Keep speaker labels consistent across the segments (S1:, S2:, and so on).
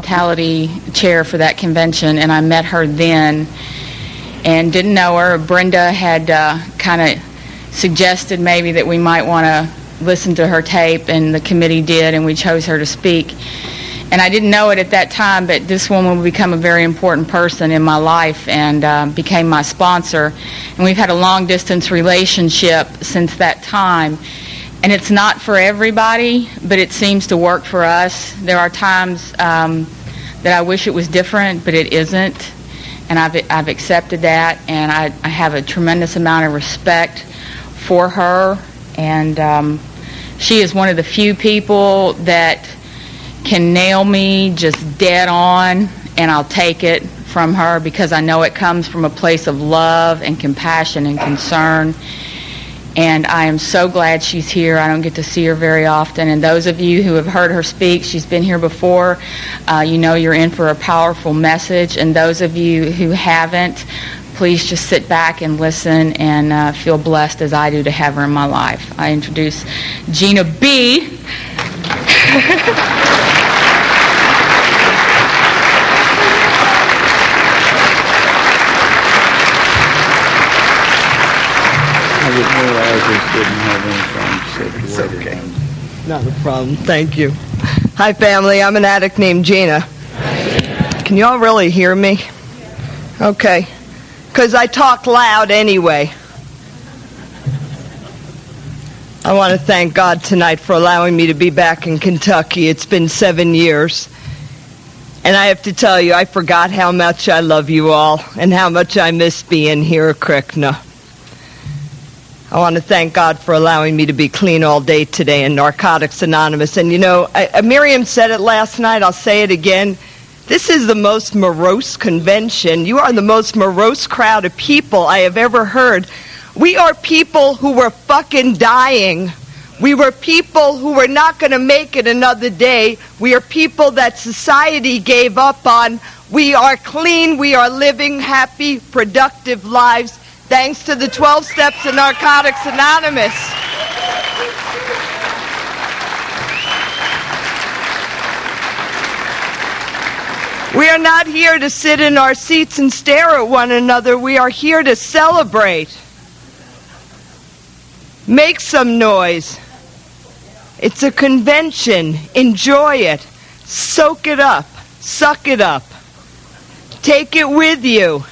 S1: hospitality chair for that convention, and I met her then and didn't know her. Brenda had kind of suggested maybe that we might want to listen to her tape, and the committee did, and we chose her to speak. And I didn't know it at that time, but this woman will become a very important person in my life and became my sponsor. And we've had a long-distance relationship since that time. And it's not for everybody, but it seems to work for us. There are times that I wish it was different, but it isn't. And I've accepted that, and I have a tremendous amount of respect for her. And she is one of the few people that can nail me just dead on, and I'll take it from her because I know it comes from a place of love and compassion and concern. And I am so glad she's here. I don't get to see her very often. And those of you who have heard her speak, she's been here before, you know you're in for a powerful message. And those of you who haven't, please just sit back and listen and feel blessed as I do to have her in my life. I introduce Gina B.
S2: I didn't realize this didn't have anything
S3: It's
S2: situated.
S3: okay. Not a problem. Thank you. Hi, family. I'm an addict named Gina. Can you all really hear me? Okay. Because I talk loud anyway. I want to thank God tonight for allowing me to be back in Kentucky. It's been 7 years. And I have to tell you, I forgot how much I love you all and how much I miss being here at Krishna. I want to thank God for allowing me to be clean all day today in Narcotics Anonymous. And you know, Miriam said it last night, I'll say it again. This is the most morose convention. You are the most morose crowd of people I have ever heard. We are people who were fucking dying. We were people who were not going to make it another day. We are people that society gave up on. We are clean. We are living happy, productive lives. Thanks to the 12 steps of Narcotics Anonymous. We are not here to sit in our seats and stare at one another. We are here to celebrate. Make some noise. It's a convention. Enjoy it. Soak it up. Suck it up. Take it with you.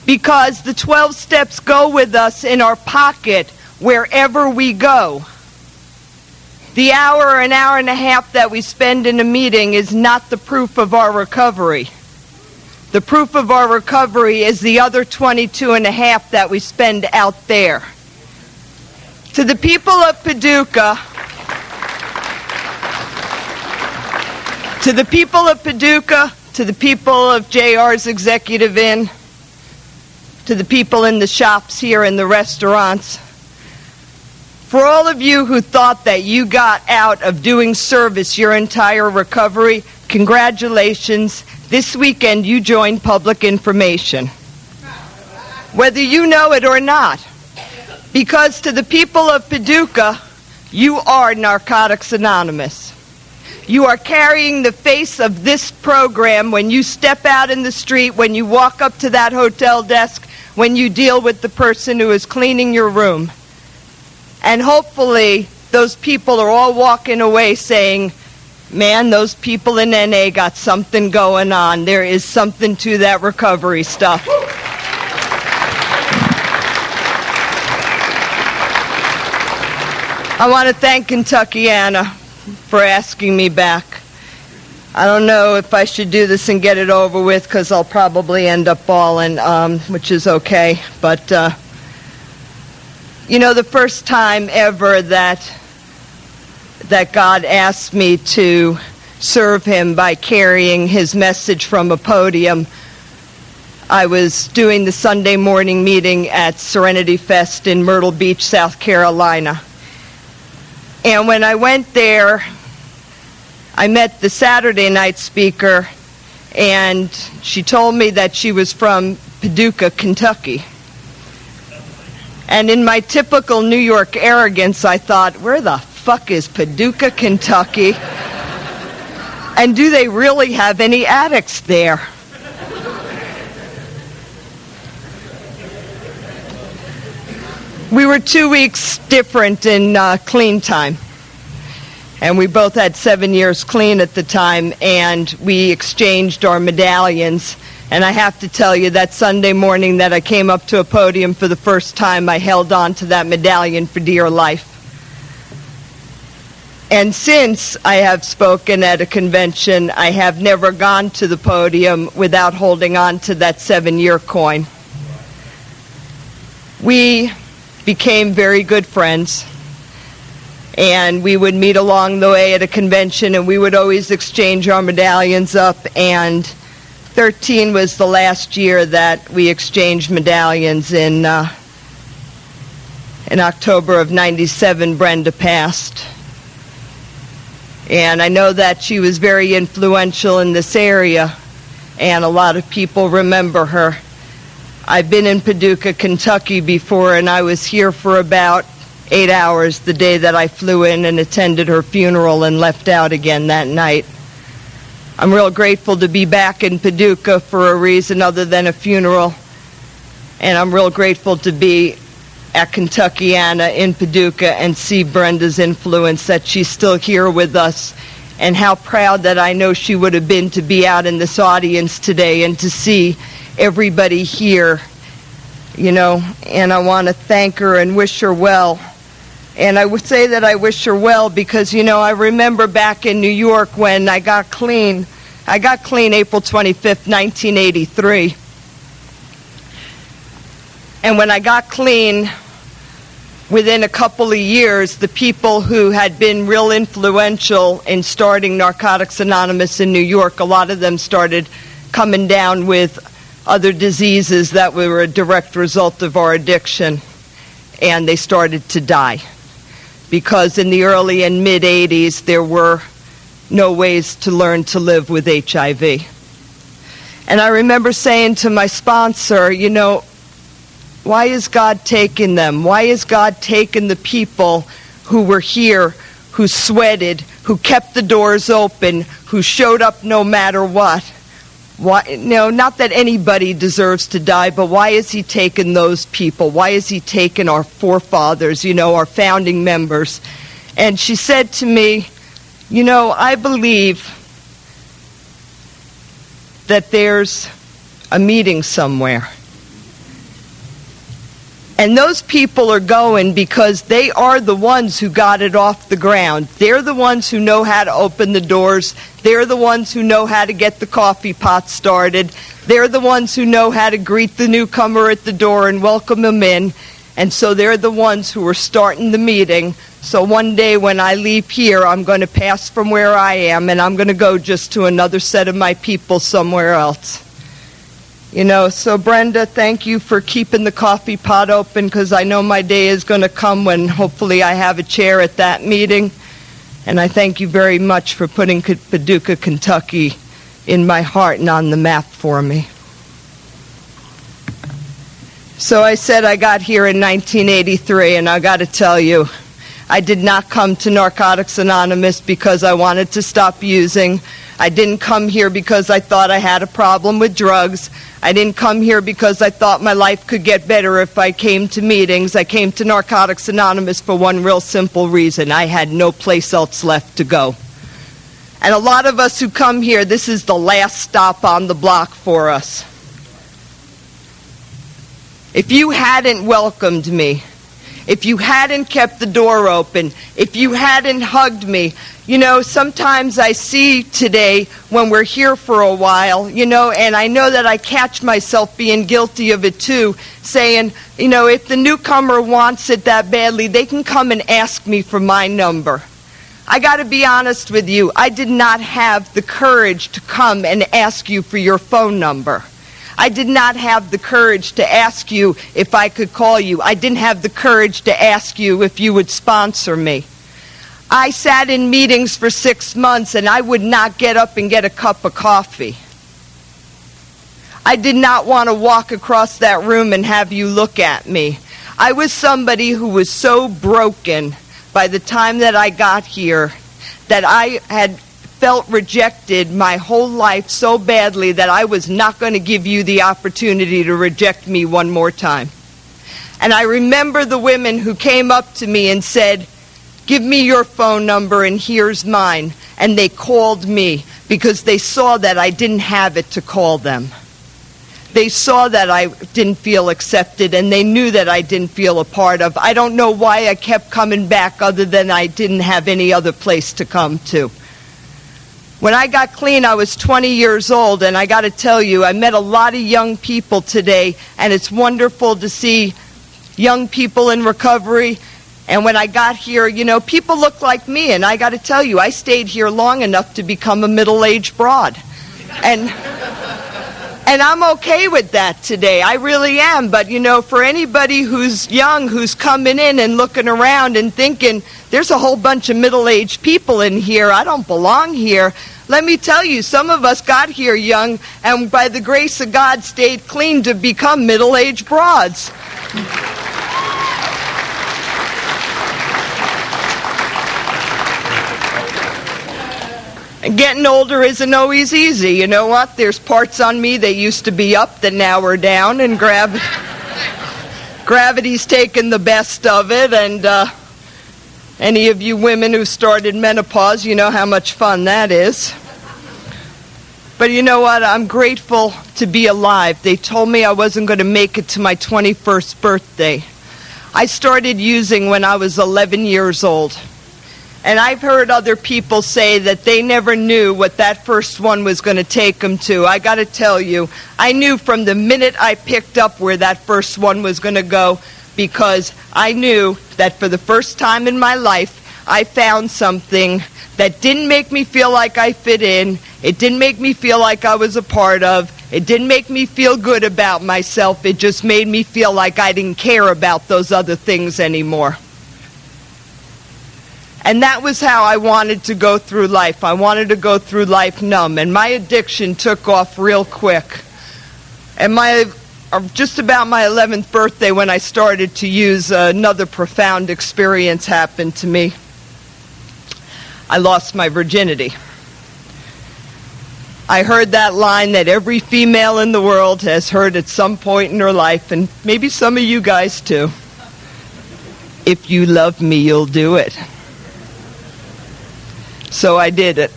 S3: Because the 12 steps go with us in our pocket wherever we go. The hour and a half that we spend in a meeting is not the proof of our recovery. The proof of our recovery is the other 22 and a half that we spend out there. To the people of Paducah, to the people of JR's Executive Inn, to the people in the shops here in the restaurants, for all of you who thought that you got out of doing service your entire recovery, congratulations. This weekend you joined Public Information. Whether you know it or not. Because to the people of Paducah, you are Narcotics Anonymous. You are carrying the face of this program when you step out in the street, when you walk up to that hotel desk, when you deal with the person who is cleaning your room. And hopefully those people are all walking away saying, man, those people in NA got something going on. There is something to that recovery stuff. I want to thank Kentuckiana for asking me back. I don't know if I should do this and get it over with because I'll probably end up bawling, which is okay. But, you know, the first time ever that God asked me to serve him by carrying his message from a podium, I was doing the Sunday morning meeting at Serenity Fest in Myrtle Beach, South Carolina. And when I went there, I met the Saturday night speaker, and she told me that she was from Paducah, Kentucky. And in my typical New York arrogance, I thought, where the fuck is Paducah, Kentucky? And do they really have any addicts there? We were 2 weeks different in clean time. And we both had 7 years clean at the time, and we exchanged our medallions. And I have to tell you, that Sunday morning that I came up to a podium for the first time, I held on to that medallion for dear life. And since I have spoken at a convention, I have never gone to the podium without holding on to that 7-year coin. We became very good friends, and we would meet along the way at a convention, and we would always exchange our medallions up, and 13 was the last year that we exchanged medallions. In October of 97, Brenda passed. And I know that she was very influential in this area, and a lot of people remember her. I've been in Paducah, Kentucky before, and I was here for about 8 hours the day that I flew in and attended her funeral and left out again that night. I'm real grateful to be back in Paducah for a reason other than a funeral, and I'm real grateful to be at Kentuckiana in Paducah and see Brenda's influence, that she's still here with us, and how proud that I know she would have been to be out in this audience today and to see everybody here, and I want to thank her and wish her well. And I would say that I wish her well because, I remember back in New York when I got clean. I got clean April 25th, 1983. And when I got clean, within a couple of years, the people who had been real influential in starting Narcotics Anonymous in New York, a lot of them started coming down with other diseases that were a direct result of our addiction, and they started to die. Because in the early and mid-'80s, there were no ways to learn to live with HIV. And I remember saying to my sponsor, why is God taking them? Why is God taking the people who were here, who sweated, who kept the doors open, who showed up no matter what? Why, not that anybody deserves to die, but why is he taking those people? Why is he taking our forefathers, our founding members? And she said to me, I believe that there's a meeting somewhere. And those people are going because they are the ones who got it off the ground. They're the ones who know how to open the doors. They're the ones who know how to get the coffee pot started. They're the ones who know how to greet the newcomer at the door and welcome them in. And so they're the ones who are starting the meeting. So one day when I leave here, I'm going to pass from where I am, and I'm going to go just to another set of my people somewhere else. So Brenda, thank you for keeping the coffee pot open, because I know my day is going to come when hopefully I have a chair at that meeting. And I thank you very much for putting Paducah, Kentucky in my heart and on the map for me. So I said I got here in 1983, and I got to tell you, I did not come to Narcotics Anonymous because I wanted to stop using. I didn't come here because I thought I had a problem with drugs. I didn't come here because I thought my life could get better if I came to meetings. I came to Narcotics Anonymous for one real simple reason. I had no place else left to go. And a lot of us who come here, this is the last stop on the block for us. If you hadn't welcomed me, if you hadn't kept the door open, if you hadn't hugged me, sometimes I see today when we're here for a while, and I know that I catch myself being guilty of it too, saying, if the newcomer wants it that badly, they can come and ask me for my number. I got to be honest with you, I did not have the courage to come and ask you for your phone number. I did not have the courage to ask you if I could call you. I didn't have the courage to ask you if you would sponsor me. I sat in meetings for 6 months and I would not get up and get a cup of coffee. I did not want to walk across that room and have you look at me. I was somebody who was so broken by the time that I got here that I had felt rejected my whole life so badly that I was not going to give you the opportunity to reject me one more time. And I remember the women who came up to me and said, "Give me your phone number and here's mine." And they called me because they saw that I didn't have it to call them. They saw that I didn't feel accepted, and they knew that I didn't feel a part of. I don't know why I kept coming back other than I didn't have any other place to come to. When I got clean, I was 20 years old, and I got to tell you, I met a lot of young people today, and it's wonderful to see young people in recovery. And when I got here, you know, people look like me, and I got to tell you, I stayed here long enough to become a middle-aged broad. And I'm okay with that today. I really am. But, you know, for anybody who's young, who's coming in and looking around and thinking, there's a whole bunch of middle-aged people in here, I don't belong here. Let me tell you, some of us got here young and by the grace of God stayed clean to become middle-aged broads. Getting older isn't always easy. You know what? There's parts on me that used to be up that now are down, and gravity's taken the best of it. And any of you women who started menopause, you know how much fun that is. But you know what? I'm grateful to be alive. They told me I wasn't going to make it to my 21st birthday. I started using when I was 11 years old. And I've heard other people say that they never knew what that first one was going to take them to. I got to tell you, I knew from the minute I picked up where that first one was going to go, because I knew that for the first time in my life, I found something that didn't make me feel like I fit in. It didn't make me feel like I was a part of. It didn't make me feel good about myself. It just made me feel like I didn't care about those other things anymore. And that was how I wanted to go through life. I wanted to go through life numb. And my addiction took off real quick. And just about my 11th birthday, when I started to use, another profound experience happened to me. I lost my virginity. I heard that line that every female in the world has heard at some point in her life, and maybe some of you guys too. If you love me, you'll do it. So I did it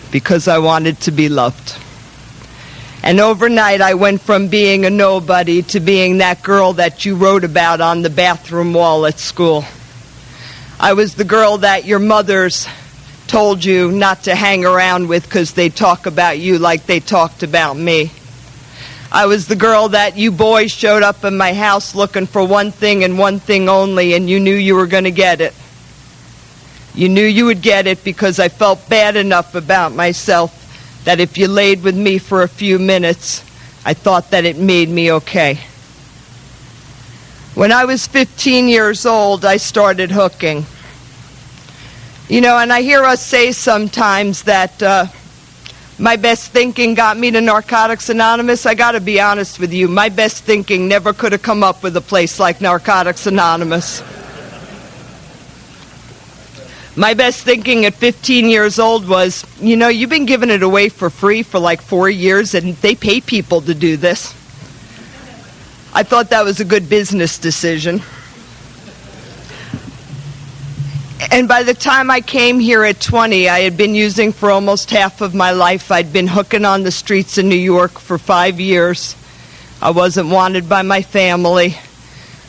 S3: because I wanted to be loved. And overnight I went from being a nobody to being that girl that you wrote about on the bathroom wall at school. I was the girl that your mothers told you not to hang around with because they talk about you like they talked about me. I was the girl that you boys showed up in my house looking for one thing and one thing only, and you knew you were going to get it. You knew you would get it because I felt bad enough about myself that if you laid with me for a few minutes, I thought that it made me okay. When I was 15 years old, I started hooking. You know, and I hear us say sometimes that my best thinking got me to Narcotics Anonymous. I got to be honest with you, my best thinking never could have come up with a place like Narcotics Anonymous. My best thinking at 15 years old was, you know, you've been giving it away for free for like 4 years, and they pay people to do this. I thought that was a good business decision. And by the time I came here at 20, I had been using for almost half of my life. I'd been hooking on the streets in New York for 5 years. I wasn't wanted by my family.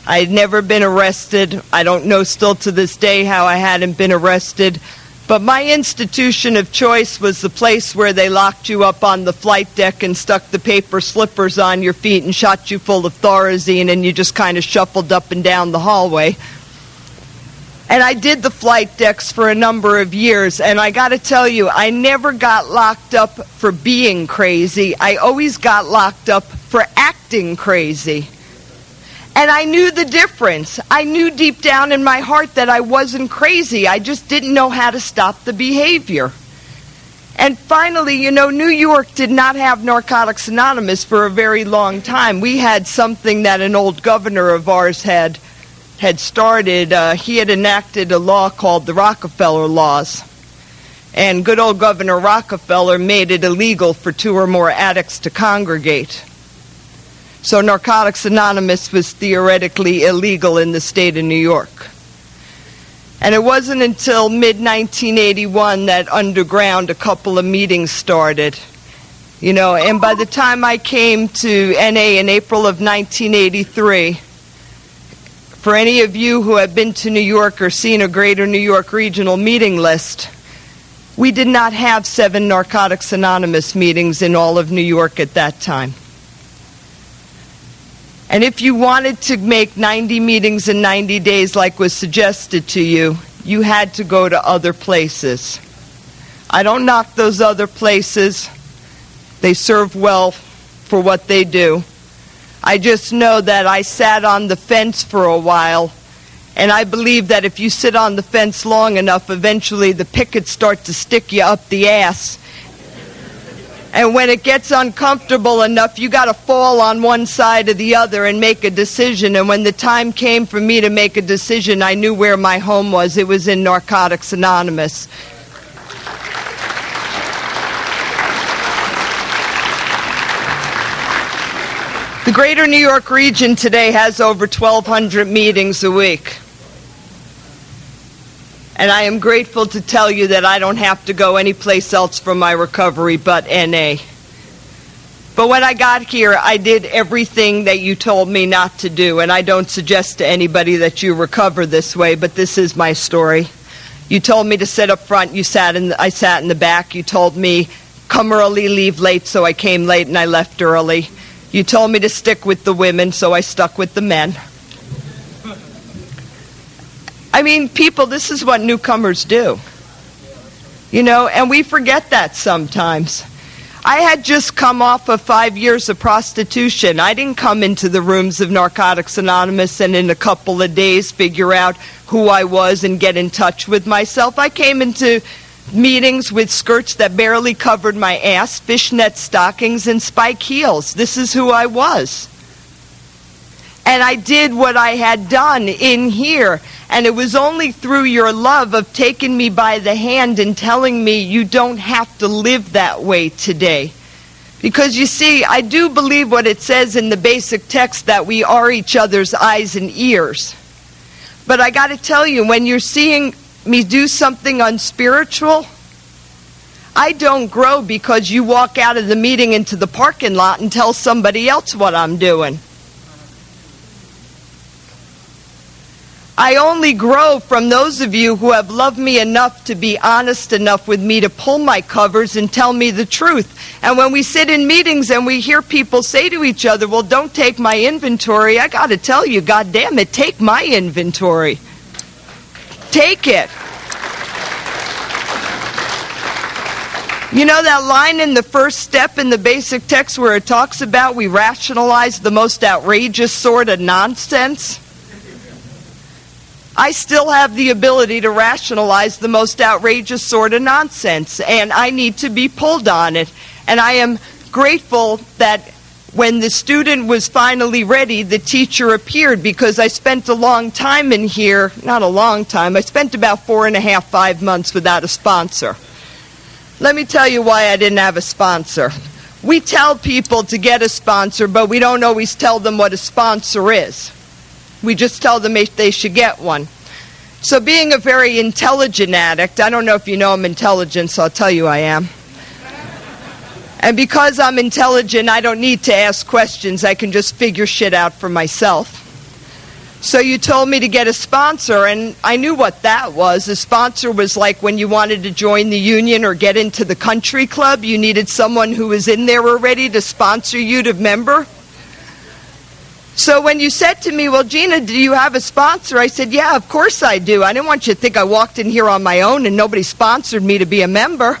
S3: I had never been arrested. I don't know still to this day how I hadn't been arrested. But my institution of choice was the place where they locked you up on the flight deck and stuck the paper slippers on your feet and shot you full of Thorazine, and you just kind of shuffled up and down the hallway. And I did the flight decks for a number of years, and I got to tell you, I never got locked up for being crazy. I always got locked up for acting crazy. And I knew the difference. I knew deep down in my heart that I wasn't crazy. I just didn't know how to stop the behavior. And finally, you know, New York did not have Narcotics Anonymous for a very long time. We had something that an old governor of ours had started. He had enacted a law called the Rockefeller Laws. And good old Governor Rockefeller made it illegal for 2 or more addicts to congregate. So Narcotics Anonymous was theoretically illegal in the state of New York. And it wasn't until mid-1981 that underground a couple of meetings started. And by the time I came to NA in April of 1983, for any of you who have been to New York or seen a Greater New York Regional meeting list, we did not have 7 Narcotics Anonymous meetings in all of New York at that time. And if you wanted to make 90 meetings in 90 days like was suggested to you, you had to go to other places. I don't knock those other places. They serve well for what they do. I just know that I sat on the fence for a while, and I believe that if you sit on the fence long enough, eventually the pickets start to stick you up the ass. And when it gets uncomfortable enough, you got to fall on one side or the other and make a decision. And when the time came for me to make a decision, I knew where my home was. It was in Narcotics Anonymous. The Greater New York region today has over 1,200 meetings a week. And I am grateful to tell you that I don't have to go anyplace else for my recovery but NA. But when I got here, I did everything that you told me not to do. And I don't suggest to anybody that you recover this way, but this is my story. You told me to sit up front. I sat in the back. You told me, come early, leave late, so I came late and I left early. You told me to stick with the women, so I stuck with the men. I mean, people, this is what newcomers do. And we forget that sometimes. I had just come off of 5 years of prostitution. I didn't come into the rooms of Narcotics Anonymous and in a couple of days figure out who I was and get in touch with myself. I came into meetings with skirts that barely covered my ass, fishnet stockings, and spike heels. This is who I was. And I did what I had done in here. And it was only through your love of taking me by the hand and telling me you don't have to live that way today. Because you see, I do believe what it says in the basic text that we are each other's eyes and ears. But I got to tell you, when you're seeing me do something unspiritual, I don't grow because you walk out of the meeting into the parking lot and tell somebody else what I'm doing. I only grow from those of you who have loved me enough to be honest enough with me to pull my covers and tell me the truth. And when we sit in meetings and we hear people say to each other, well, don't take my inventory, I got to tell you, God damn it, take my inventory. Take it. You know that line in the first step in the basic text where it talks about we rationalize the most outrageous sort of nonsense? I still have the ability to rationalize the most outrageous sort of nonsense, and I need to be pulled on it. And I am grateful that when the student was finally ready, the teacher appeared, because I spent a long time in here, not a long time, I spent about 4.5, 5 months without a sponsor. Let me tell you why I didn't have a sponsor. We tell people to get a sponsor, but we don't always tell them what a sponsor is. We just tell them they should get one. So being a very intelligent addict, I don't know if you know I'm intelligent, so I'll tell you I am. And because I'm intelligent, I don't need to ask questions. I can just figure shit out for myself. So you told me to get a sponsor, and I knew what that was. A sponsor was like when you wanted to join the union or get into the country club, you needed someone who was in there already to sponsor you to member. So when you said to me, well, Gina, do you have a sponsor? I said, yeah, of course I do. I didn't want you to think I walked in here on my own and nobody sponsored me to be a member.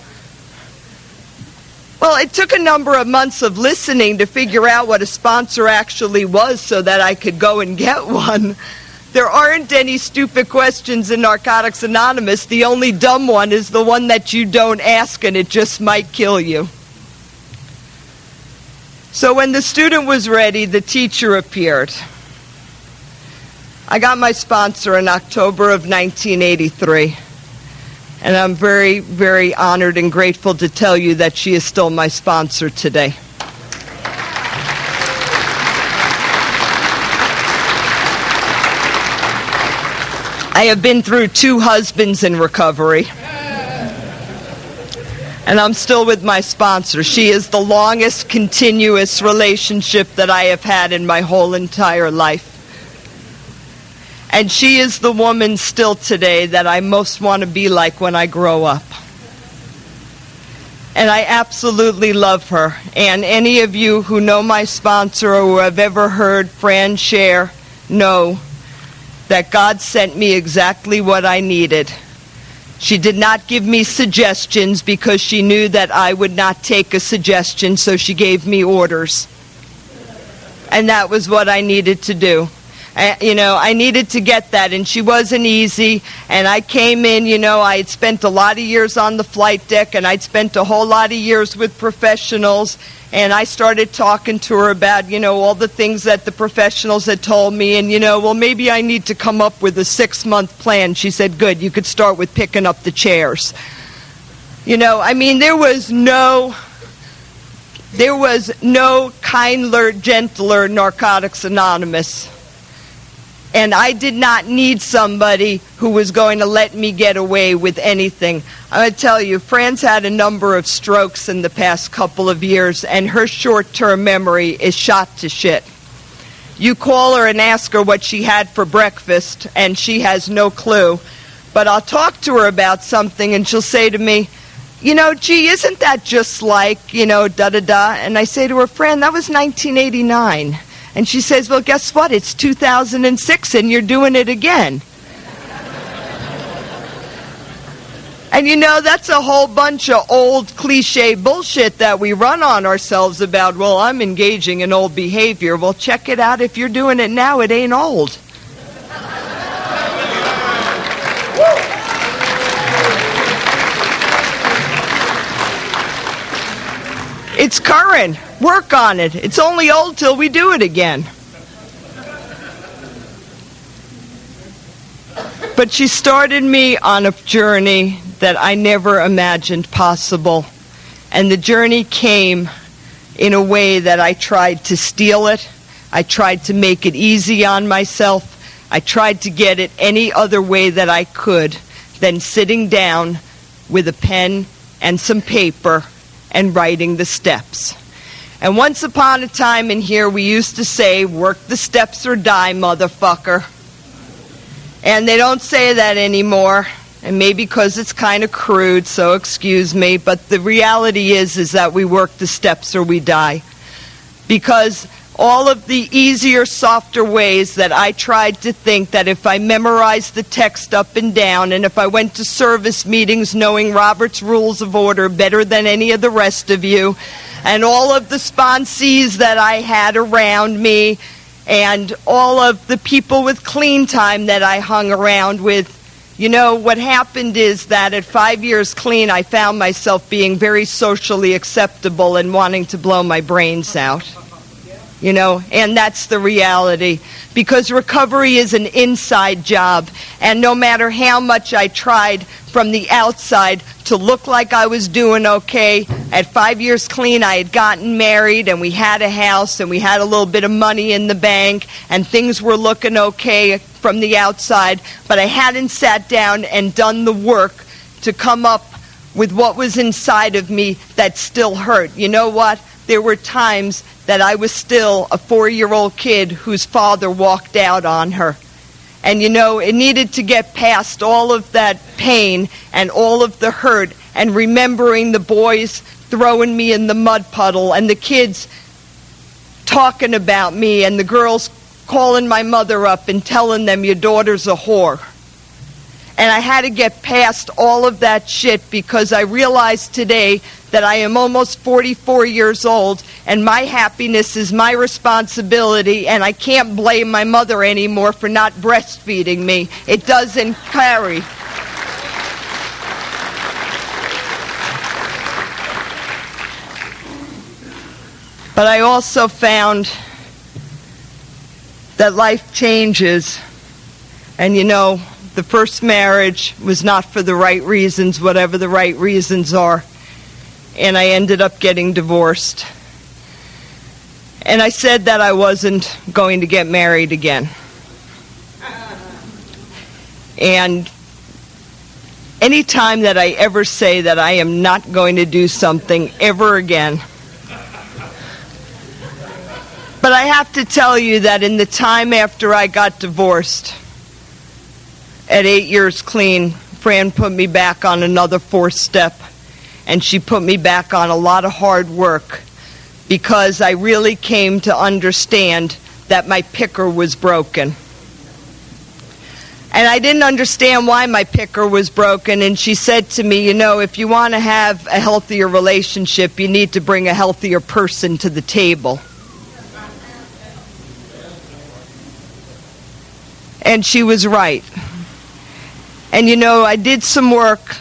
S3: Well, it took a number of months of listening to figure out what a sponsor actually was so that I could go and get one. There aren't any stupid questions in Narcotics Anonymous. The only dumb one is the one that you don't ask and it just might kill you. So when the student was ready, the teacher appeared. I got my sponsor in October of 1983. And I'm very, very honored and grateful to tell you that she is still my sponsor today. I have been through 2 husbands in recovery. And I'm still with my sponsor. She is the longest continuous relationship that I have had in my whole entire life. And she is the woman still today that I most want to be like when I grow up. And I absolutely love her. And any of you who know my sponsor or who have ever heard Fran share know that God sent me exactly what I needed. She did not give me suggestions because she knew that I would not take a suggestion, so she gave me orders. And that was what I needed to do. I needed to get that, and she wasn't easy. And I came in, I had spent a lot of years on the flight deck, and I'd spent a whole lot of years with professionals. And I started talking to her about, all the things that the professionals had told me. And, well, maybe I need to come up with a 6-month plan. She said, good, you could start with picking up the chairs. There was no kinder, gentler Narcotics Anonymous. And I did not need somebody who was going to let me get away with anything. I'm going to tell you, Fran's had a number of strokes in the past couple of years, and her short-term memory is shot to shit. You call her and ask her what she had for breakfast, and she has no clue. But I'll talk to her about something, and she'll say to me, gee, isn't that just like, da-da-da? And I say to her, Fran, that was 1989. And she says, well, guess what? It's 2006 and you're doing it again. And that's a whole bunch of old cliche bullshit that we run on ourselves about, well, I'm engaging in old behavior. Well, check it out. If you're doing it now, it ain't old. It's current. Work on it. It's only old till we do it again. But she started me on a journey that I never imagined possible. And the journey came in a way that I tried to steal it. I tried to make it easy on myself. I tried to get it any other way that I could than sitting down with a pen and some paper and writing the steps. And once upon a time in here, we used to say, work the steps or die, motherfucker. And they don't say that anymore, and maybe because it's kind of crude, so excuse me, but the reality is that we work the steps or we die. Because all of the easier, softer ways that I tried to think that if I memorized the text up and down, and if I went to service meetings knowing Robert's Rules of Order better than any of the rest of you, and all of the sponsees that I had around me, and all of the people with clean time that I hung around with, what happened is that at 5 years clean, I found myself being very socially acceptable and wanting to blow my brains out. And that's the reality. Because recovery is an inside job. And no matter how much I tried from the outside to look like I was doing okay, at 5 years clean, I had gotten married, and we had a house, and we had a little bit of money in the bank, and things were looking okay from the outside. But I hadn't sat down and done the work to come up with what was inside of me that still hurt. You know what? There were times that I was still a 4-year-old kid whose father walked out on her. And it needed to get past all of that pain and all of the hurt, and remembering the boys throwing me in the mud puddle, and the kids talking about me, and the girls calling my mother up and telling them, your daughter's a whore. And I had to get past all of that shit, because I realized today that I am almost 44 years old, and my happiness is my responsibility, and I can't blame my mother anymore for not breastfeeding me. It doesn't carry. But I also found that life changes, and The first marriage was not for the right reasons, whatever the right reasons are. And I ended up getting divorced. And I said that I wasn't going to get married again. And any time that I ever say that I am not going to do something ever again, but I have to tell you that in the time after I got divorced, at 8 years clean, Fran put me back on another 4th step, and she put me back on a lot of hard work because I really came to understand that my picker was broken. And I didn't understand why my picker was broken, and she said to me, you know, if you want to have a healthier relationship, you need to bring a healthier person to the table. And she was right. And you know, I did some work,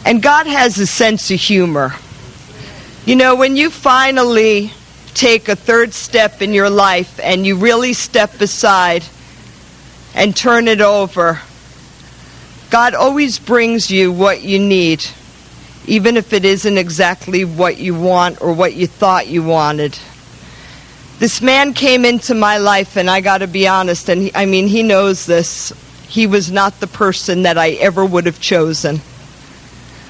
S3: and God has a sense of humor. You know, when you finally take a 3rd step in your life and you really step aside and turn it over, God always brings you what you need, even if it isn't exactly what you want or what you thought you wanted. This man came into my life, and I got to be honest, and he knows this. He was not the person that I ever would have chosen.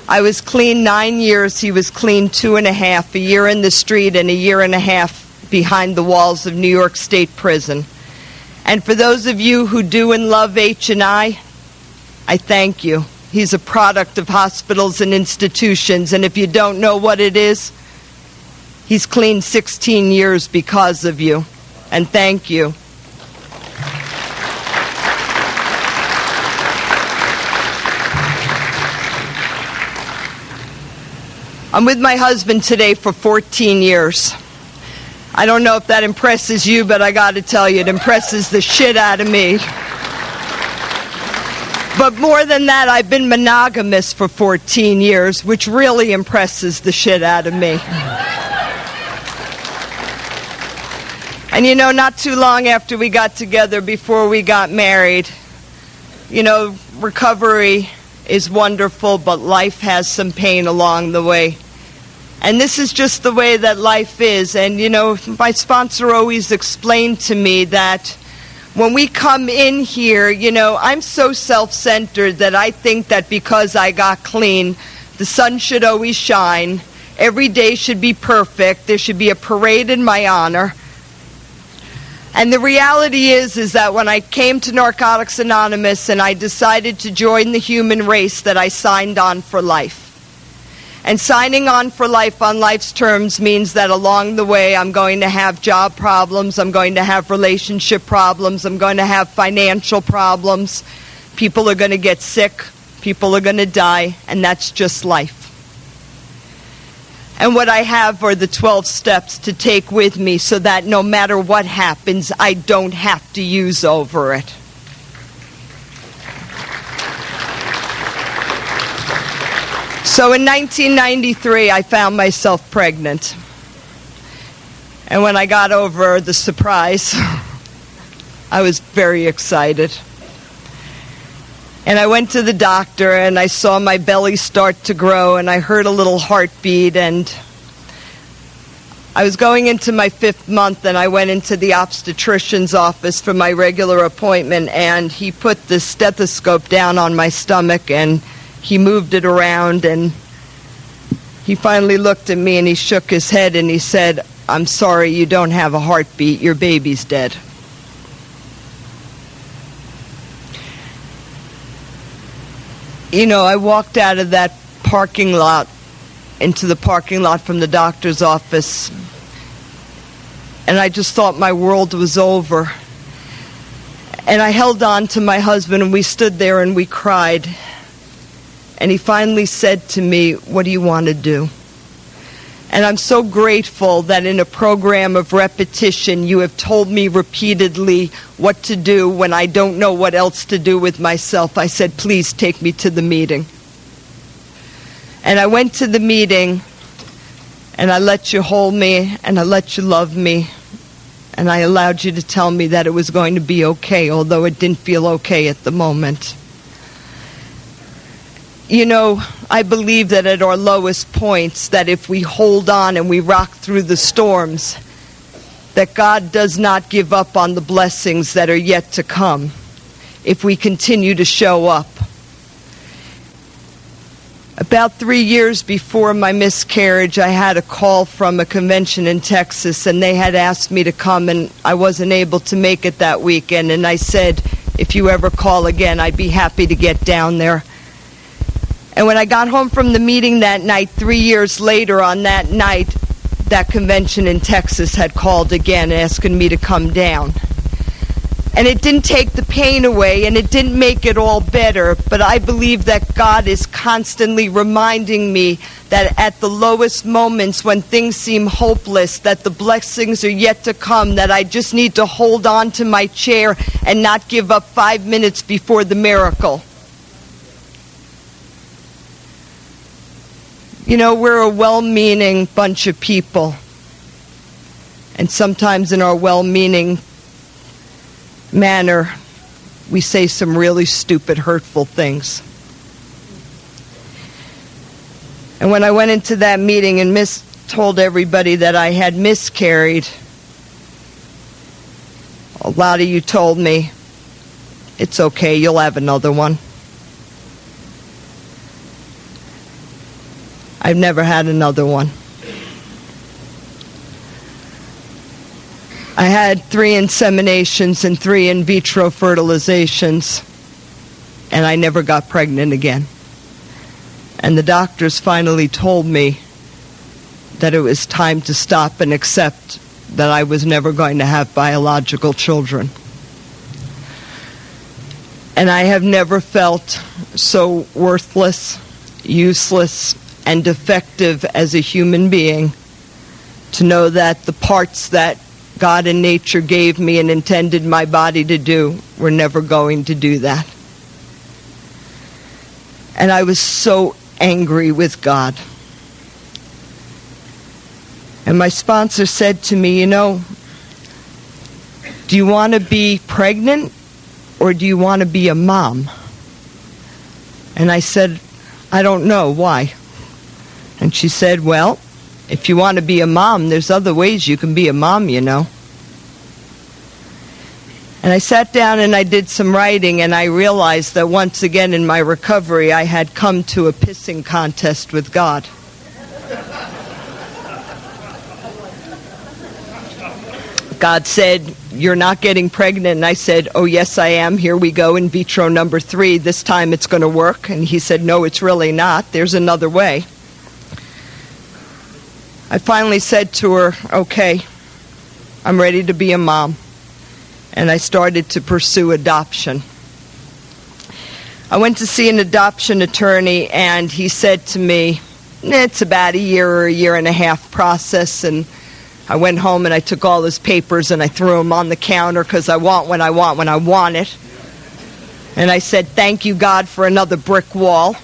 S3: I was clean 9 years. He was clean 2.5, a year in the street and a year and a half behind the walls of New York State Prison. And for those of you who do and love H&I thank you. He's a product of hospitals and institutions, and if you don't know what it is, he's clean 16 years because of you, and thank you. I'm with my husband today for 14 years. I don't know if that impresses you, but I got to tell you, it impresses the shit out of me. But more than that, I've been monogamous for 14 years, which really impresses the shit out of me. And you know, not too long after we got together, before we got married, you know, recovery is wonderful, but life has some pain along the way. And this is just the way that life is. And, you know, my sponsor always explained to me that when we come in here, you know, I'm so self-centered that I think that because I got clean, the sun should always shine. Every day should be perfect. There should be a parade in my honor. And the reality is that when I came to Narcotics Anonymous and I decided to join the human race, that I signed on for life. And signing on for life on life's terms means that along the way I'm going to have job problems, I'm going to have relationship problems, I'm going to have financial problems. People are going to get sick, people are going to die, and that's just life. And what I have are the 12 steps to take with me so that no matter what happens, I don't have to use over it. So in 1993, I found myself pregnant. And when I got over the surprise, I was very excited. And I went to the doctor, and I saw my belly start to grow, and I heard a little heartbeat, and I was going into my 5th month, and I went into the obstetrician's office for my regular appointment, and he put the stethoscope down on my stomach, and he moved it around, and he finally looked at me, and he shook his head, and he said, "I'm sorry, you don't have a heartbeat. Your baby's dead." You know, I walked out of that parking lot into the parking lot from the doctor's office, and I just thought my world was over. And I held on to my husband, and we stood there and we cried. And he finally said to me, "What do you want to do?" And I'm so grateful that in a program of repetition, you have told me repeatedly what to do when I don't know what else to do with myself. I said, "Please take me to the meeting." And I went to the meeting, and I let you hold me, and I let you love me, And I allowed you to tell me that it was going to be okay, although it didn't feel okay at the moment. You know, I believe that at our lowest points, that if we hold on and we rock through the storms, that God does not give up on the blessings that are yet to come if we continue to show up. About 3 years before my miscarriage, I had a call from a convention in Texas, and they had asked me to come, and I wasn't able to make it that weekend. And I said, if you ever call again, I'd be happy to get down there. And when I got home from the meeting that night, 3 years later on that night, that convention in Texas had called again asking me to come down. And it didn't take the pain away, and it didn't make it all better, but I believe that God is constantly reminding me that at the lowest moments when things seem hopeless, that the blessings are yet to come, that I just need to hold on to my chair and not give up 5 minutes before the miracle. You know, we're a well-meaning bunch of people. And sometimes in our well-meaning manner, we say some really stupid, hurtful things. And when I went into that meeting and told everybody that I had miscarried, a lot of you told me, it's okay, you'll have another one. I've never had another one. I had 3 inseminations and 3 in vitro fertilizations, and I never got pregnant again. And the doctors finally told me that it was time to stop and accept that I was never going to have biological children. And I have never felt so worthless, useless, and defective as a human being to know that the parts that God and nature gave me and intended my body to do were never going to do that. And I was so angry with God. And my sponsor said to me, you know, do you want to be pregnant or do you want to be a mom? And I said, I don't know. Why? And she said, well, if you want to be a mom, there's other ways you can be a mom, you know. And I sat down and I did some writing, and I realized that once again in my recovery, I had come to a pissing contest with God. God said, you're not getting pregnant. And I said, oh, yes, I am. Here we go, in vitro number 3. This time it's going to work. And he said, no, it's really not. There's another way. I finally said to her, okay, I'm ready to be a mom. And I started to pursue adoption. I went to see an adoption attorney, and he said to me, it's about a year or a year and a half process. And I went home and I took all his papers and I threw them on the counter because I want when I want it. And I said, thank you, God, for another brick wall.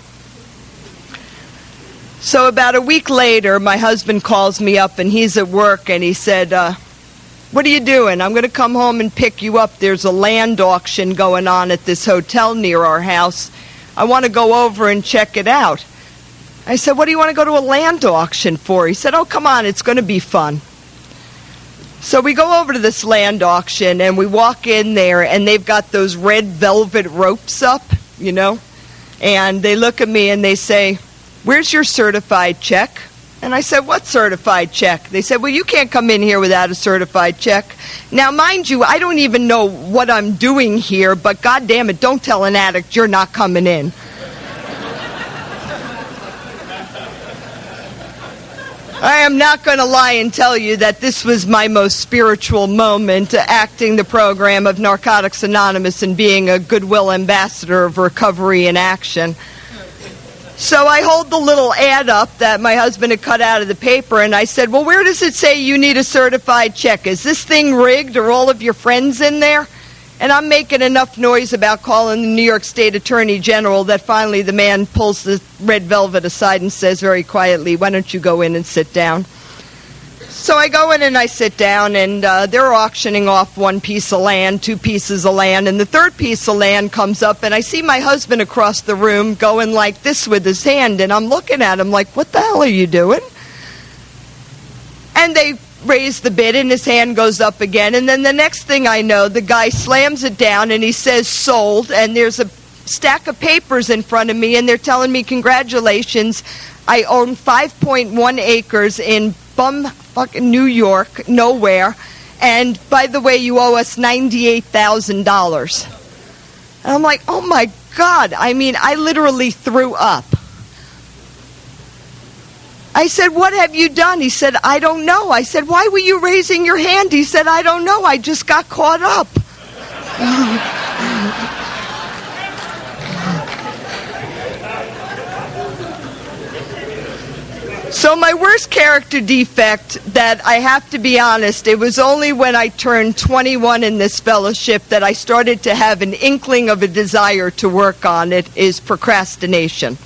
S3: So about a week later, my husband calls me up, and he's at work, and he said, what are you doing? I'm going to come home and pick you up. There's a land auction going on at this hotel near our house. I want to go over and check it out. I said, what do you want to go to a land auction for? He said, oh, come on, it's going to be fun. So we go over to this land auction, and we walk in there, and they've got those red velvet ropes up, you know, and they look at me and they say, where's your certified check? And I said, what certified check? They said, well, you can't come in here without a certified check. Now, mind you, I don't even know what I'm doing here, but God damn it, don't tell an addict you're not coming in. I am not going to lie and tell you that this was my most spiritual moment, acting the program of Narcotics Anonymous and being a goodwill ambassador of recovery in action. So I hold the little ad up that my husband had cut out of the paper, and I said, well, where does it say you need a certified check? Is this thing rigged? Are all of your friends in there? And I'm making enough noise about calling the New York State Attorney General that finally the man pulls the red velvet aside and says very quietly, why don't you go in and sit down? So I go in and I sit down, and they're auctioning off one piece of land, two pieces of land, and the third piece of land comes up, and I see my husband across the room going like this with his hand, and I'm looking at him like, what the hell are you doing? And they raise the bid, and his hand goes up again, and then the next thing I know, the guy slams it down, and he says sold, and there's a stack of papers in front of me, and they're telling me, congratulations, I own 5.1 acres in fucking New York, nowhere, and by the way, you owe us $98,000. And I'm like, oh my God, I mean, I literally threw up. I said, what have you done? He said, I don't know. I said, why were you raising your hand? He said, I don't know, I just got caught up. So my worst character defect, that I have to be honest, it was only when I turned 21 in this fellowship that I started to have an inkling of a desire to work on it, is procrastination.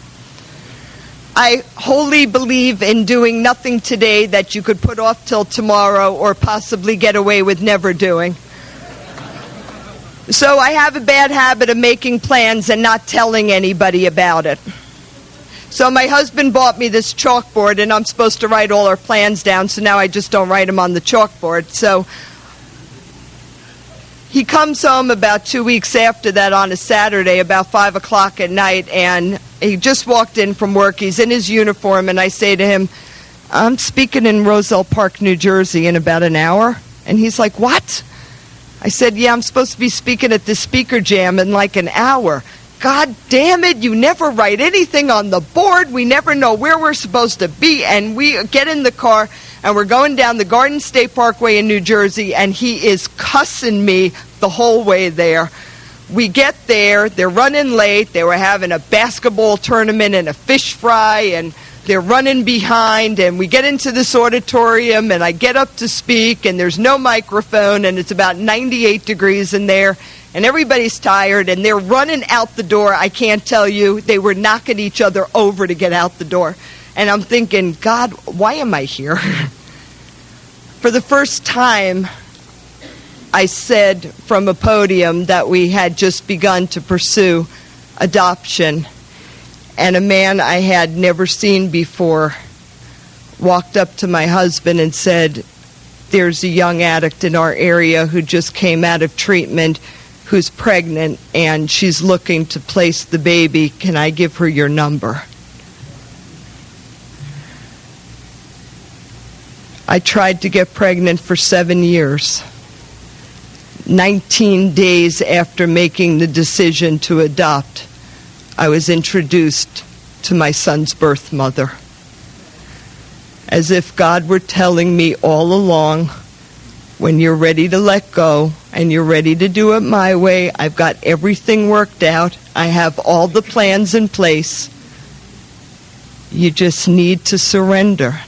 S3: I wholly believe in doing nothing today that you could put off till tomorrow or possibly get away with never doing. So I have a bad habit of making plans and not telling anybody about it. So my husband bought me this chalkboard, and I'm supposed to write all our plans down, so now I just don't write them on the chalkboard. So he comes home about 2 weeks after that on a Saturday, about 5 o'clock at night, and he just walked in from work. He's in his uniform, and I say to him, I'm speaking in Roselle Park, New Jersey in about an hour. And he's like, what? I said, yeah, I'm supposed to be speaking at the speaker jam in like an hour. God damn it, you never write anything on the board. We never know where we're supposed to be. And we get in the car, and we're going down the Garden State Parkway in New Jersey, and he is cussing me the whole way there. We get there, they're running late. They were having a basketball tournament and a fish fry, and they're running behind, and we get into this auditorium, and I get up to speak, and there's no microphone, and it's about 98 degrees in there. And everybody's tired, and they're running out the door. I can't tell you. They were knocking each other over to get out the door. And I'm thinking, God, why am I here? For the first time, I said from a podium that we had just begun to pursue adoption. And a man I had never seen before walked up to my husband and said, there's a young addict in our area who just came out of treatment, who's pregnant, and she's looking to place the baby. Can I give her your number? I tried to get pregnant for 7 years. 19 days after making the decision to adopt, I was introduced to my son's birth mother. As if God were telling me all along, when you're ready to let go and you're ready to do it my way, I've got everything worked out. I have all the plans in place. You just need to surrender.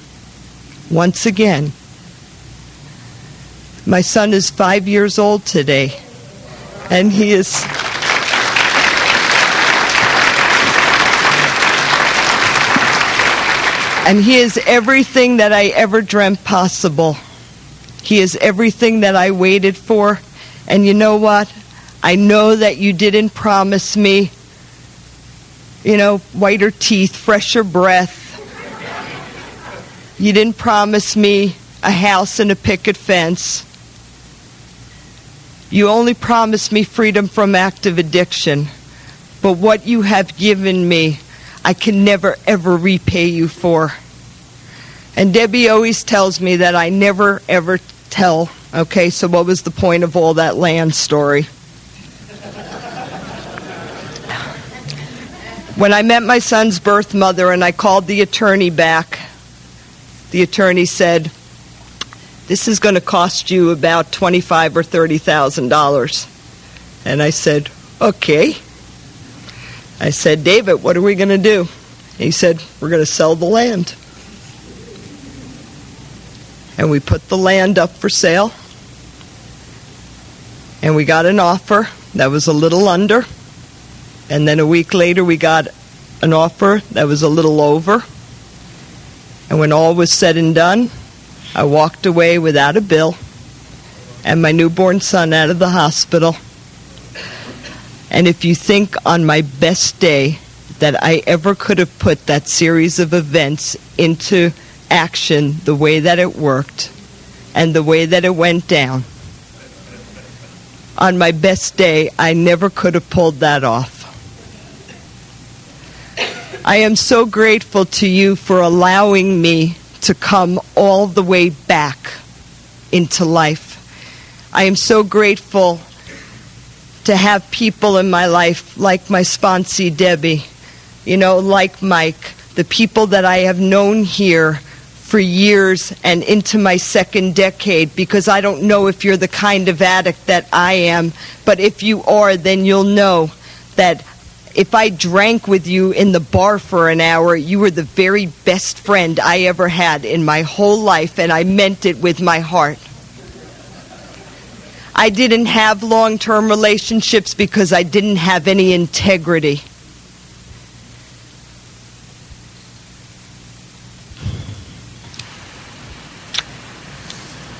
S3: Once again, my son is 5 years old today, and he is everything that I ever dreamt possible. He is everything that I waited for. And you know what? I know that you didn't promise me, whiter teeth, fresher breath. You didn't promise me a house and a picket fence. You only promised me freedom from active addiction. But what you have given me, I can never, ever repay you for. And Debbie always tells me that I never, ever tell. Okay, so what was the point of all that land story? When I met my son's birth mother and I called the attorney back, the attorney said, this is going to cost you about $25,000 or $30,000. And I said, okay. I said, David, what are we going to do? He said, we're going to sell the land. And we put the land up for sale. And we got an offer that was a little under. And then a week later we got an offer that was a little over. And when all was said and done, I walked away without a bill and my newborn son out of the hospital. And if you think on my best day that I ever could have put that series of events into action the way that it worked and the way that it went down, on my best day, I never could have pulled that off. I am so grateful to you for allowing me to come all the way back into life. I am so grateful to have people in my life like my sponsee Debbie, like Mike, the people that I have known here for years and into my second decade, because I don't know if you're the kind of addict that I am, but if you are, then you'll know that if I drank with you in the bar for an hour, you were the very best friend I ever had in my whole life, and I meant it with my heart. I didn't have long-term relationships because I didn't have any integrity.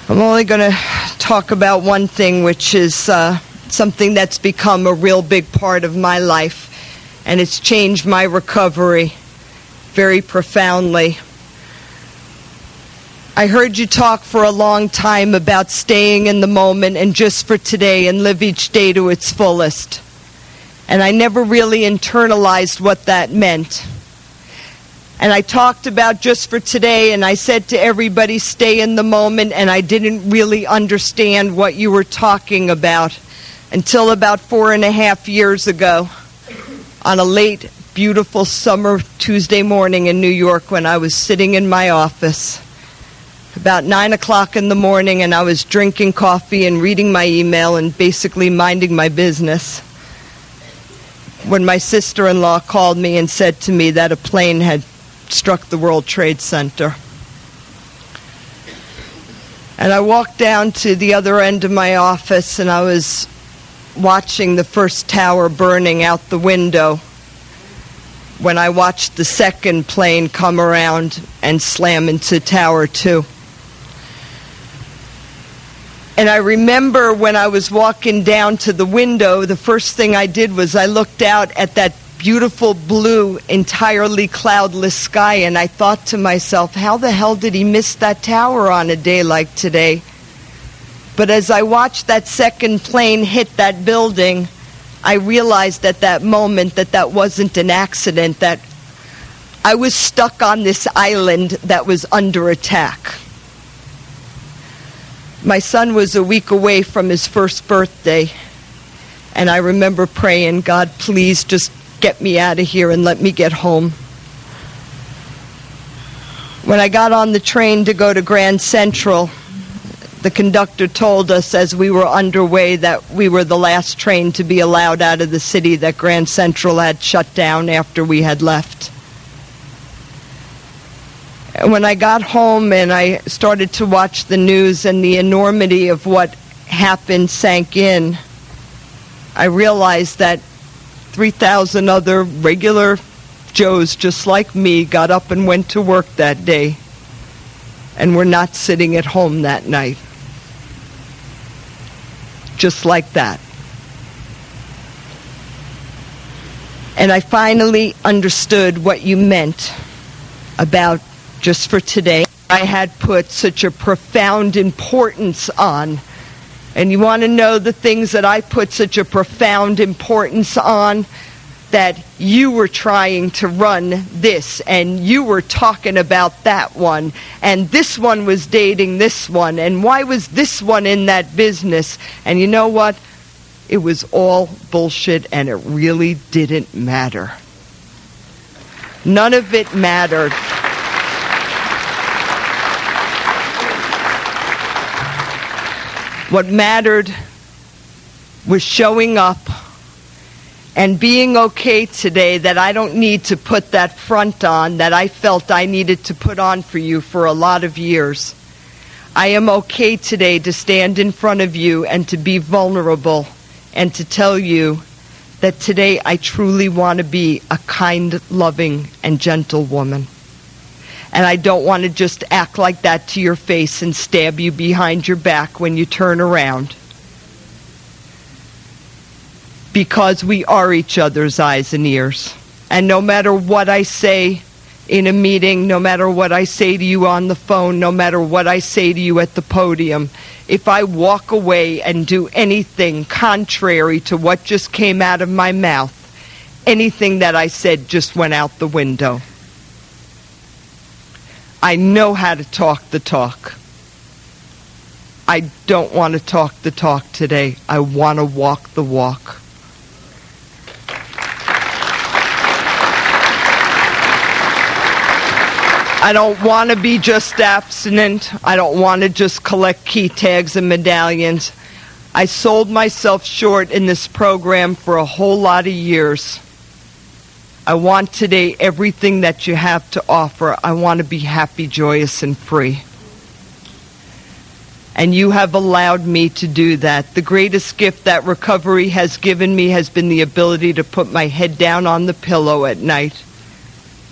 S3: I'm only going to talk about one thing, which is something that's become a real big part of my life, and it's changed my recovery very profoundly. I heard you talk for a long time about staying in the moment and just for today and live each day to its fullest. And I never really internalized what that meant. And I talked about just for today, and I said to everybody, stay in the moment, and I didn't really understand what you were talking about until about 4.5 years ago on a late, beautiful summer Tuesday morning in New York when I was sitting in my office. About 9 o'clock in the morning, and I was drinking coffee and reading my email and basically minding my business when my sister-in-law called me and said to me that a plane had struck the World Trade Center. And I walked down to the other end of my office, and I was watching the first tower burning out the window when I watched the second plane come around and slam into Tower 2. And I remember when I was walking down to the window, the first thing I did was I looked out at that beautiful blue, entirely cloudless sky, and I thought to myself, how the hell did he miss that tower on a day like today? But as I watched that second plane hit that building, I realized at that moment that that wasn't an accident, that I was stuck on this island that was under attack. My son was a week away from his first birthday, and I remember praying, God, please just get me out of here and let me get home. When I got on the train to go to Grand Central, the conductor told us as we were underway that we were the last train to be allowed out of the city, that Grand Central had shut down after we had left. And when I got home and I started to watch the news and the enormity of what happened sank in, I realized that 3,000 other regular Joes just like me got up and went to work that day and were not sitting at home that night. Just like that. And I finally understood what you meant about just for today. I had put such a profound importance on. And you want to know the things that I put such a profound importance on? That you were trying to run this, and you were talking about that one, and this one was dating this one, and why was this one in that business? And you know what? It was all bullshit, and it really didn't matter. None of it mattered. What mattered was showing up and being okay today, that I don't need to put that front on that I felt I needed to put on for you for a lot of years. I am okay today to stand in front of you and to be vulnerable and to tell you that today I truly want to be a kind, loving, and gentle woman. And I don't want to just act like that to your face and stab you behind your back when you turn around. Because we are each other's eyes and ears. And no matter what I say in a meeting, no matter what I say to you on the phone, no matter what I say to you at the podium, if I walk away and do anything contrary to what just came out of my mouth, anything that I said just went out the window. I know how to talk the talk. I don't want to talk the talk today. I want to walk the walk. I don't want to be just abstinent. I don't want to just collect key tags and medallions. I sold myself short in this program for a whole lot of years. I want today everything that you have to offer. I want to be happy, joyous, and free. And you have allowed me to do that. The greatest gift that recovery has given me has been the ability to put my head down on the pillow at night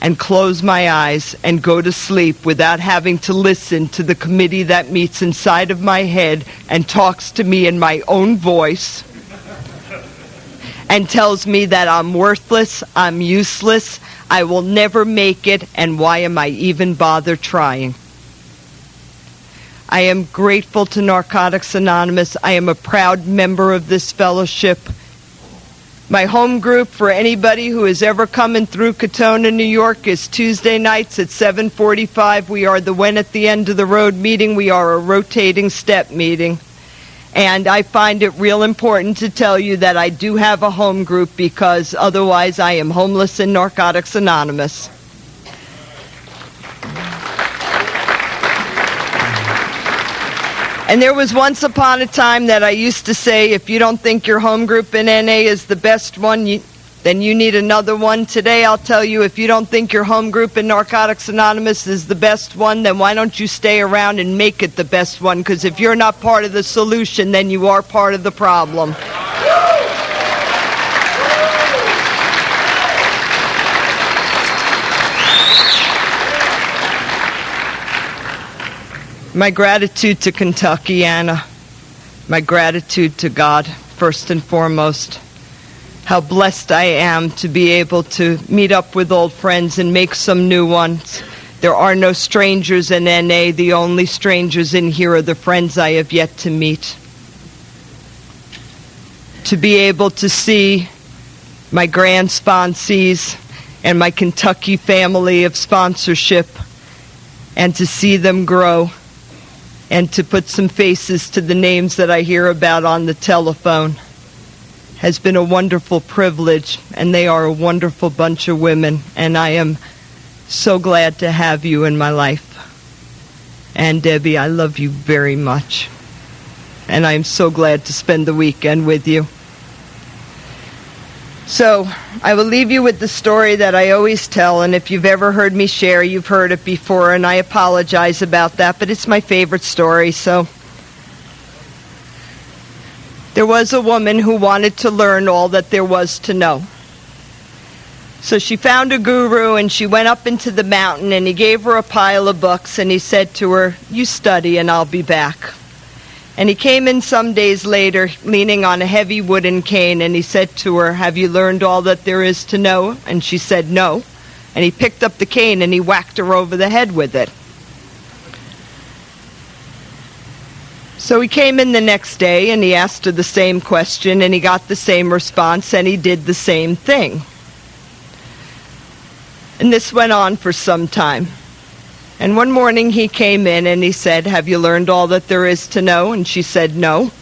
S3: and close my eyes and go to sleep without having to listen to the committee that meets inside of my head and talks to me in my own voice and tells me that I'm worthless, I'm useless, I will never make it, and why am I even bother trying? I am grateful to Narcotics Anonymous. I am a proud member of this fellowship. My home group for anybody who is ever coming through Katona, New York, is Tuesday nights at 7:45. We are the when at the end of the road meeting. We are a rotating step meeting. And I find it real important to tell you that I do have a home group, because otherwise I am homeless in Narcotics Anonymous. And there was once upon a time that I used to say, if you don't think your home group in NA is the best one, then you need another one. Today I'll tell you, if you don't think your home group in Narcotics Anonymous is the best one, then why don't you stay around and make it the best one? Because if you're not part of the solution, then you are part of the problem. My gratitude to Kentuckiana, my gratitude to God, first and foremost. How blessed I am to be able to meet up with old friends and make some new ones. There are no strangers in NA. The only strangers in here are the friends I have yet to meet. To be able to see my grand sponsees and my Kentucky family of sponsorship, and to see them grow, and to put some faces to the names that I hear about on the telephone, has been a wonderful privilege. And they are a wonderful bunch of women, and I am so glad to have you in my life. And Debbie, I love you very much, and I am so glad to spend the weekend with you. So I will leave you with the story that I always tell, and if you've ever heard me share, you've heard it before, and I apologize about that, but it's my favorite story. So there was a woman who wanted to learn all that there was to know. So she found a guru, and she went up into the mountain, and he gave her a pile of books, and he said to her, "You study and I'll be back." And he came in some days later, leaning on a heavy wooden cane, and he said to her, "Have you learned all that there is to know?" And she said, "No." And he picked up the cane and he whacked her over the head with it. So he came in the next day and he asked her the same question, and he got the same response, and he did the same thing. And this went on for some time. And one morning he came in and he said, "Have you learned all that there is to know?" And she said, "No."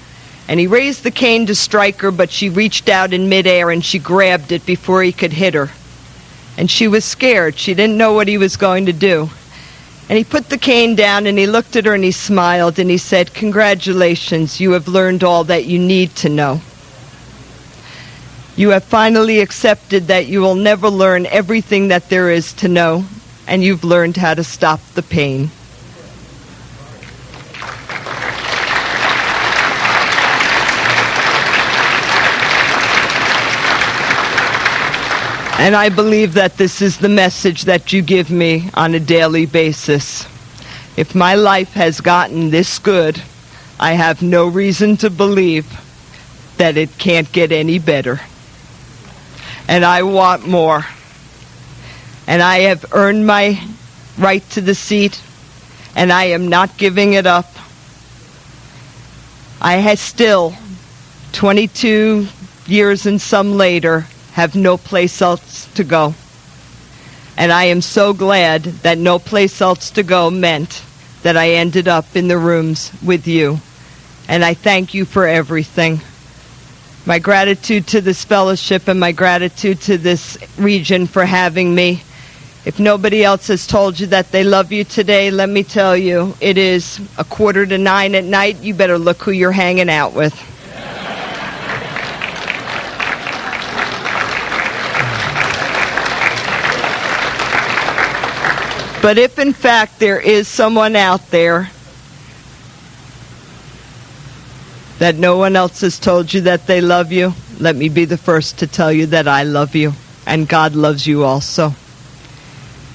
S3: And he raised the cane to strike her, but she reached out in midair and she grabbed it before he could hit her. And she was scared. She didn't know what he was going to do. And he put the cane down and he looked at her and he smiled and he said, "Congratulations, you have learned all that you need to know. You have finally accepted that you will never learn everything that there is to know, and you've learned how to stop the pain." And I believe that this is the message that you give me on a daily basis. If my life has gotten this good, I have no reason to believe that it can't get any better. And I want more. And I have earned my right to the seat, and I am not giving it up. I still, 22 years and some later, have no place else to go. And I am so glad that no place else to go meant that I ended up in the rooms with you. And I thank you for everything. My gratitude to this fellowship and my gratitude to this region for having me. If nobody else has told you that they love you today, let me tell you, it is 8:45 at night. You better look who you're hanging out with. But if in fact there is someone out there that no one else has told you that they love you, let me be the first to tell you that I love you, and God loves you also.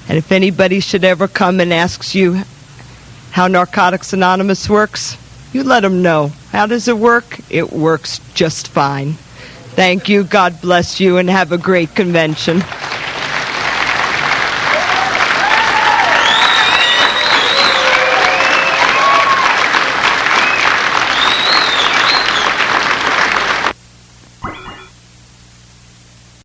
S3: And if anybody should ever come and asks you how Narcotics Anonymous works, you let them know. How does it work? It works just fine. Thank you. God bless you, and have a great convention.